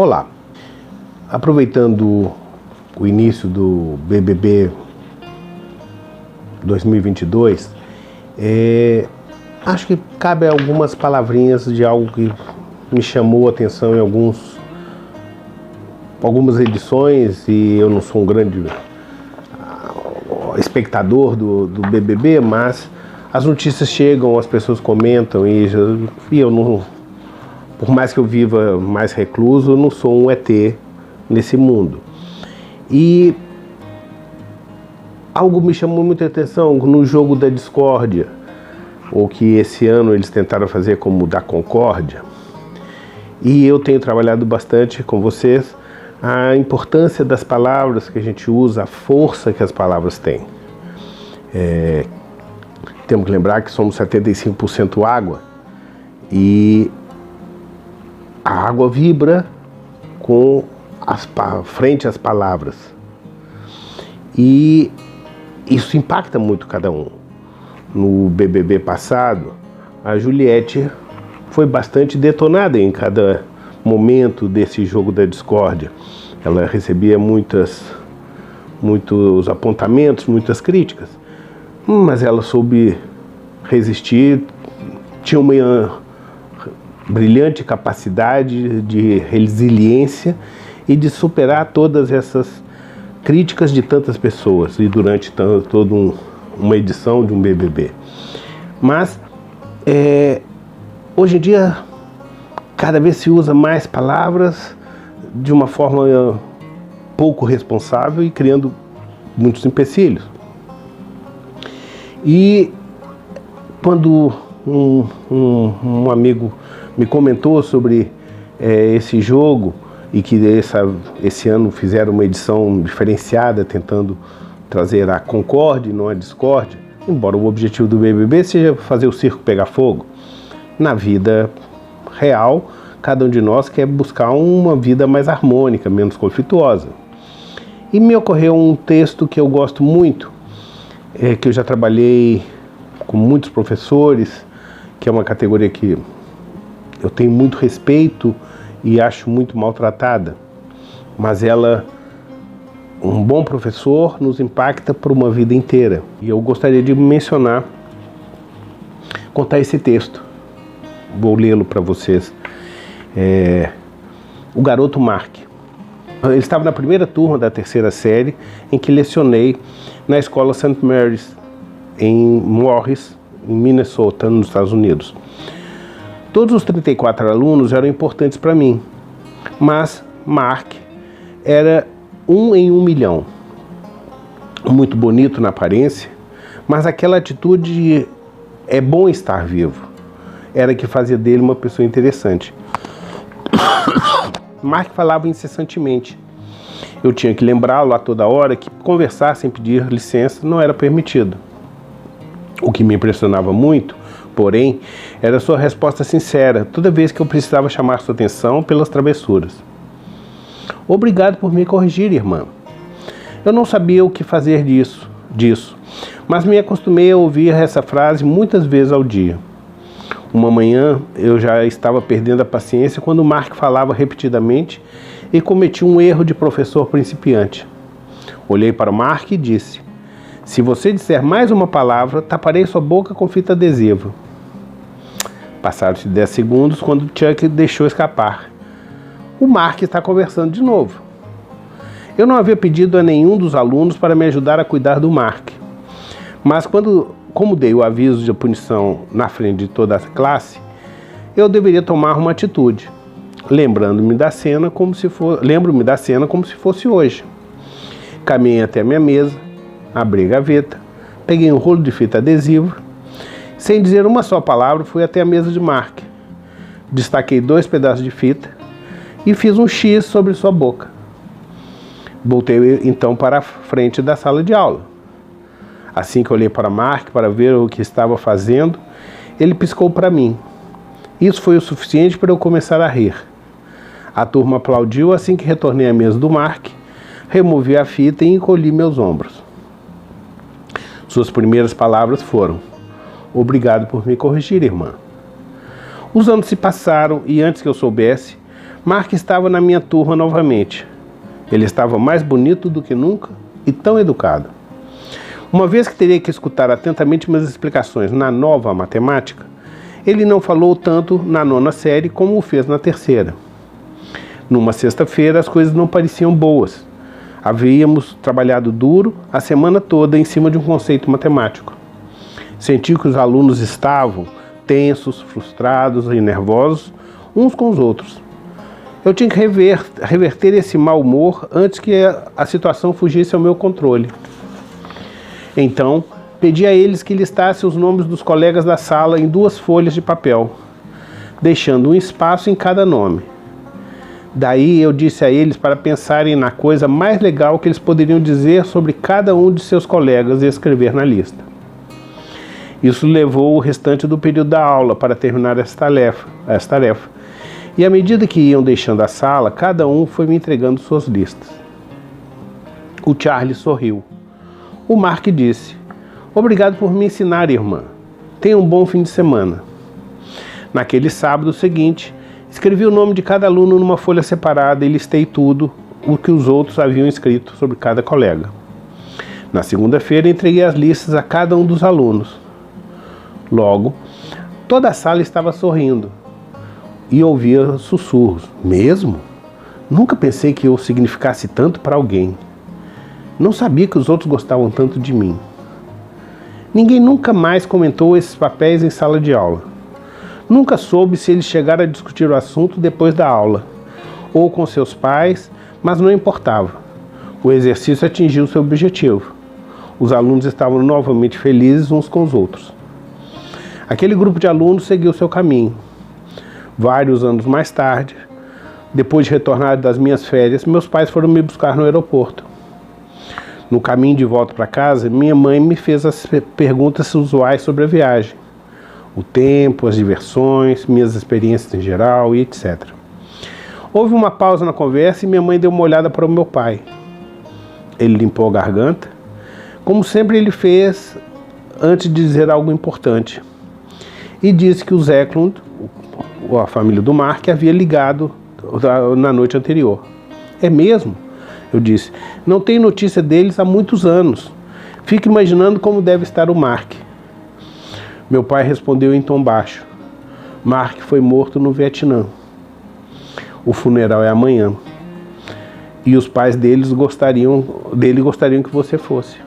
Olá, aproveitando o início do BBB 2022, acho que cabe algumas palavrinhas de algo que me chamou a atenção em algumas edições, e eu não sou um grande espectador do BBB, mas as notícias chegam, as pessoas comentam e eu não, por mais que eu viva mais recluso, eu não sou um ET nesse mundo. E algo me chamou muita atenção no jogo da discórdia, ou que esse ano eles tentaram fazer como da concórdia. E eu tenho trabalhado bastante com vocês a importância das palavras que a gente usa, a força que as palavras têm. Temos que lembrar que somos 75% água, e a água vibra frente às palavras. E isso impacta muito cada um. No BBB passado, a Juliette foi bastante detonada em cada momento desse jogo da discórdia. Ela recebia muitos apontamentos, muitas críticas, mas ela soube resistir, tinha uma brilhante capacidade de resiliência e de superar todas essas críticas de tantas pessoas e durante toda uma edição de um BBB. Mas hoje em dia cada vez se usa mais palavras de uma forma pouco responsável e criando muitos empecilhos. E quando um amigo me comentou sobre esse jogo e que esse ano fizeram uma edição diferenciada, tentando trazer a concórdia e não a discórdia, embora o objetivo do BBB seja fazer o circo pegar fogo, na vida real, cada um de nós quer buscar uma vida mais harmônica, menos conflituosa. E me ocorreu um texto que eu gosto muito, que eu já trabalhei com muitos professores, que é uma categoria que eu tenho muito respeito e acho muito maltratada, mas um bom professor nos impacta por uma vida inteira. E eu gostaria de contar esse texto. Vou lê-lo para vocês. O garoto Mark. Ele estava na primeira turma da terceira série em que lecionei na escola St. Mary's, em Morris, em Minnesota, nos Estados Unidos. Todos os 34 alunos eram importantes para mim, mas Mark era 1 em 1 milhão. Muito bonito na aparência, mas aquela atitude de é bom estar vivo era que fazia dele uma pessoa interessante. Mark falava incessantemente. Eu tinha que lembrá-lo a toda hora que conversar sem pedir licença não era permitido. O que me impressionava muito, porém, era sua resposta sincera toda vez que eu precisava chamar sua atenção pelas travessuras. Obrigado por me corrigir, irmã. Eu não sabia o que fazer disso, mas me acostumei a ouvir essa frase muitas vezes ao dia. Uma manhã eu já estava perdendo a paciência quando Mark falava repetidamente e cometi um erro de professor principiante. Olhei para o Mark e disse: se você disser mais uma palavra, taparei sua boca com fita adesiva. Passaram-se 10 segundos quando Chuck deixou escapar. O Mark está conversando de novo. Eu não havia pedido a nenhum dos alunos para me ajudar a cuidar do Mark. Mas como dei o aviso de punição na frente de toda a classe, eu deveria tomar uma atitude, lembro-me da cena como se fosse hoje. Caminhei até a minha mesa, abri a gaveta, peguei um rolo de fita adesiva, sem dizer uma só palavra, fui até a mesa de Mark. Destaquei 2 pedaços de fita e fiz um X sobre sua boca. Voltei então para a frente da sala de aula. Assim que olhei para Mark para ver o que estava fazendo, ele piscou para mim. Isso foi o suficiente para eu começar a rir. A turma aplaudiu assim que retornei à mesa do Mark, removi a fita e encolhi meus ombros. Suas primeiras palavras foram: obrigado por me corrigir, irmã. Os anos se passaram e antes que eu soubesse, Mark estava na minha turma novamente. Ele estava mais bonito do que nunca e tão educado. Uma vez que teria que escutar atentamente minhas explicações na nova matemática, ele não falou tanto na 9ª série como o fez na 3ª. Numa sexta-feira, as coisas não pareciam boas. Havíamos trabalhado duro a semana toda em cima de um conceito matemático. Senti que os alunos estavam tensos, frustrados e nervosos uns com os outros. Eu tinha que reverter esse mau humor antes que a situação fugisse ao meu controle. Então, pedi a eles que listassem os nomes dos colegas da sala em 2 folhas de papel, deixando um espaço em cada nome. Daí eu disse a eles para pensarem na coisa mais legal que eles poderiam dizer sobre cada um de seus colegas e escrever na lista. Isso levou o restante do período da aula para terminar essa tarefa. E à medida que iam deixando a sala, cada um foi me entregando suas listas. O Charlie sorriu. O Mark disse: "Obrigado por me ensinar, irmã. Tenha um bom fim de semana." Naquele sábado seguinte, escrevi o nome de cada aluno numa folha separada e listei tudo o que os outros haviam escrito sobre cada colega. Na segunda-feira, entreguei as listas a cada um dos alunos. Logo, toda a sala estava sorrindo e ouvia sussurros. Mesmo? Nunca pensei que eu significasse tanto para alguém. Não sabia que os outros gostavam tanto de mim. Ninguém nunca mais comentou esses papéis em sala de aula. Nunca soube se eles chegaram a discutir o assunto depois da aula, ou com seus pais, mas não importava. O exercício atingiu seu objetivo. Os alunos estavam novamente felizes uns com os outros. Aquele grupo de alunos seguiu seu caminho. Vários anos mais tarde, depois de retornar das minhas férias, meus pais foram me buscar no aeroporto. No caminho de volta para casa, minha mãe me fez as perguntas usuais sobre a viagem. O tempo, as diversões, minhas experiências em geral e etc. Houve uma pausa na conversa e minha mãe deu uma olhada para o meu pai. Ele limpou a garganta, como sempre ele fez antes de dizer algo importante, e disse que os Eklund, a família do Mark, havia ligado na noite anterior. É mesmo? Eu disse. Não tenho notícia deles há muitos anos. Fico imaginando como deve estar o Mark. Meu pai respondeu em tom baixo. Mark foi morto no Vietnã. O funeral é amanhã. E os pais dele gostariam que você fosse.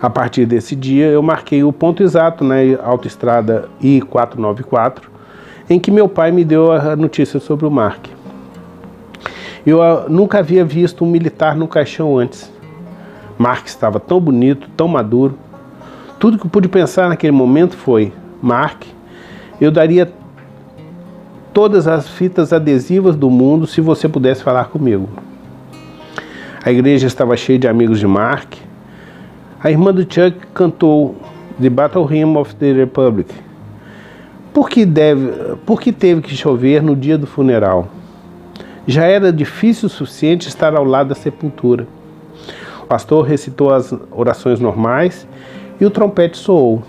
A partir desse dia, eu marquei o ponto exato na autoestrada I-494, em que meu pai me deu a notícia sobre o Mark. Eu nunca havia visto um militar no caixão antes. Mark estava tão bonito, tão maduro. Tudo que eu pude pensar naquele momento foi: Mark, eu daria todas as fitas adesivas do mundo se você pudesse falar comigo. A igreja estava cheia de amigos de Mark. A irmã do Chuck cantou The Battle Hymn of the Republic. Por que teve que chover no dia do funeral? Já era difícil o suficiente estar ao lado da sepultura. O pastor recitou as orações normais e o trompete soou.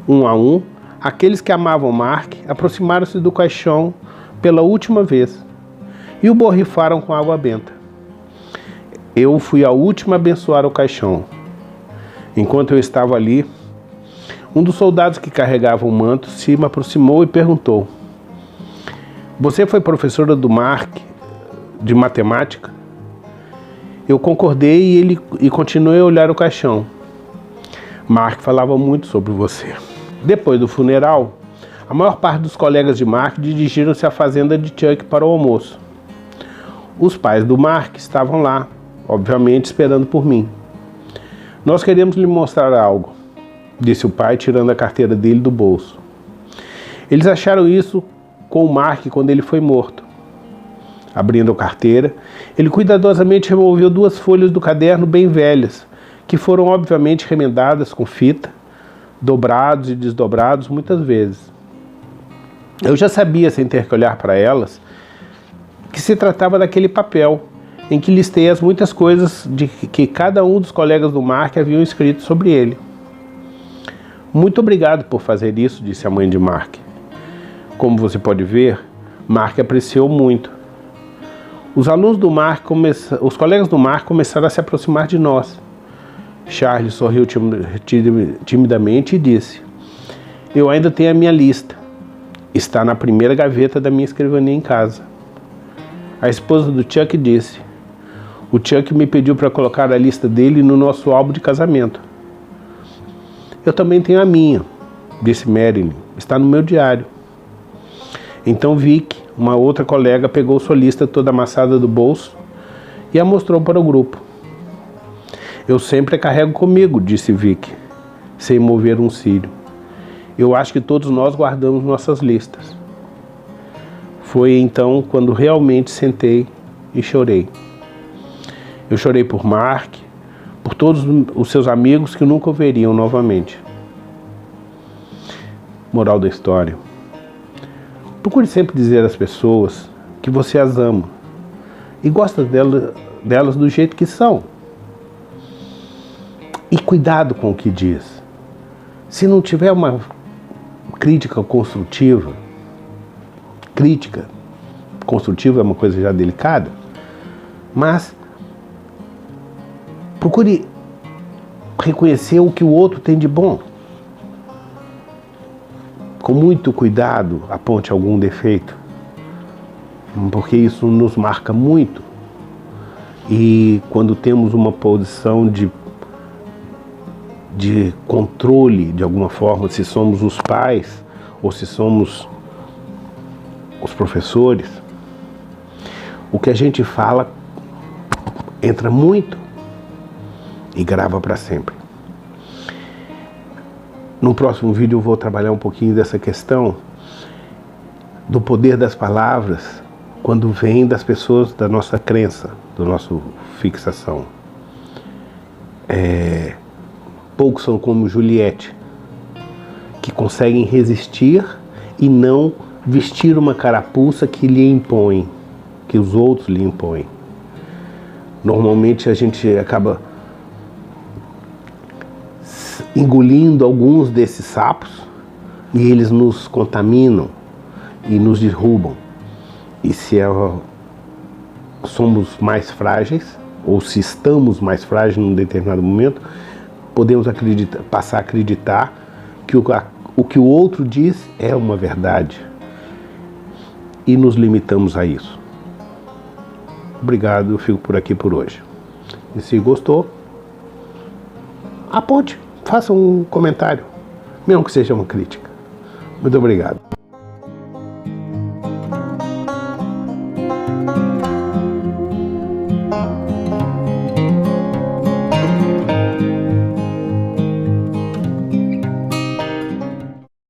Um a um, aqueles que amavam Mark aproximaram-se do caixão pela última vez e o borrifaram com água benta. Eu fui a última a abençoar o caixão. Enquanto eu estava ali, um dos soldados que carregava o manto se me aproximou e perguntou: "Você foi professora do Mark de matemática?" Eu concordei e continuei a olhar o caixão. Mark falava muito sobre você. Depois do funeral, a maior parte dos colegas de Mark dirigiram-se à fazenda de Chuck para o almoço. Os pais do Mark estavam lá, obviamente esperando por mim. "Nós queremos lhe mostrar algo", disse o pai, tirando a carteira dele do bolso. Eles acharam isso com o Mark quando ele foi morto. Abrindo a carteira, ele cuidadosamente removeu 2 folhas do caderno bem velhas, que foram obviamente remendadas com fita, dobrados e desdobrados muitas vezes. Eu já sabia, sem ter que olhar para elas, que se tratava daquele papel em que listei as muitas coisas de que cada um dos colegas do Mark haviam escrito sobre ele. "Muito obrigado por fazer isso", disse a mãe de Mark. "Como você pode ver, Mark apreciou muito. Os colegas do Mark começaram a se aproximar de nós. Charlie sorriu timidamente e disse: eu ainda tenho a minha lista. Está na primeira gaveta da minha escrivaninha em casa. A esposa do Chuck disse: o Chuck me pediu para colocar a lista dele no nosso álbum de casamento. Eu também tenho a minha, disse Marilyn. Está no meu diário. Então Vic, uma outra colega, pegou sua lista toda amassada do bolso e a mostrou para o grupo. Eu sempre a carrego comigo, disse Vic, sem mover um cílio. Eu acho que todos nós guardamos nossas listas. Foi então quando realmente sentei e chorei. Eu chorei por Mark, por todos os seus amigos que nunca o veriam novamente. Moral da história: procure sempre dizer às pessoas que você as ama e gosta delas do jeito que são. E cuidado com o que diz. Se não tiver uma crítica construtiva é uma coisa já delicada, mas procure reconhecer o que o outro tem de bom. Com muito cuidado, aponte algum defeito, porque isso nos marca muito. E quando temos uma posição de controle, de alguma forma, se somos os pais ou se somos os professores, o que a gente fala entra muito e grava para sempre. No próximo vídeo eu vou trabalhar um pouquinho dessa questão do poder das palavras quando vem das pessoas da nossa crença, da nossa fixação. Poucos são como Juliette, que conseguem resistir e não vestir uma carapuça que lhe impõe, que os outros lhe impõem. Normalmente a gente acaba engolindo alguns desses sapos e eles nos contaminam e nos derrubam. E se somos mais frágeis, ou se estamos mais frágeis num determinado momento, podemos passar a acreditar que o que o outro diz é uma verdade e nos limitamos a isso. Obrigado, eu fico por aqui por hoje. E se gostou, aponte, faça um comentário, mesmo que seja uma crítica. Muito obrigado.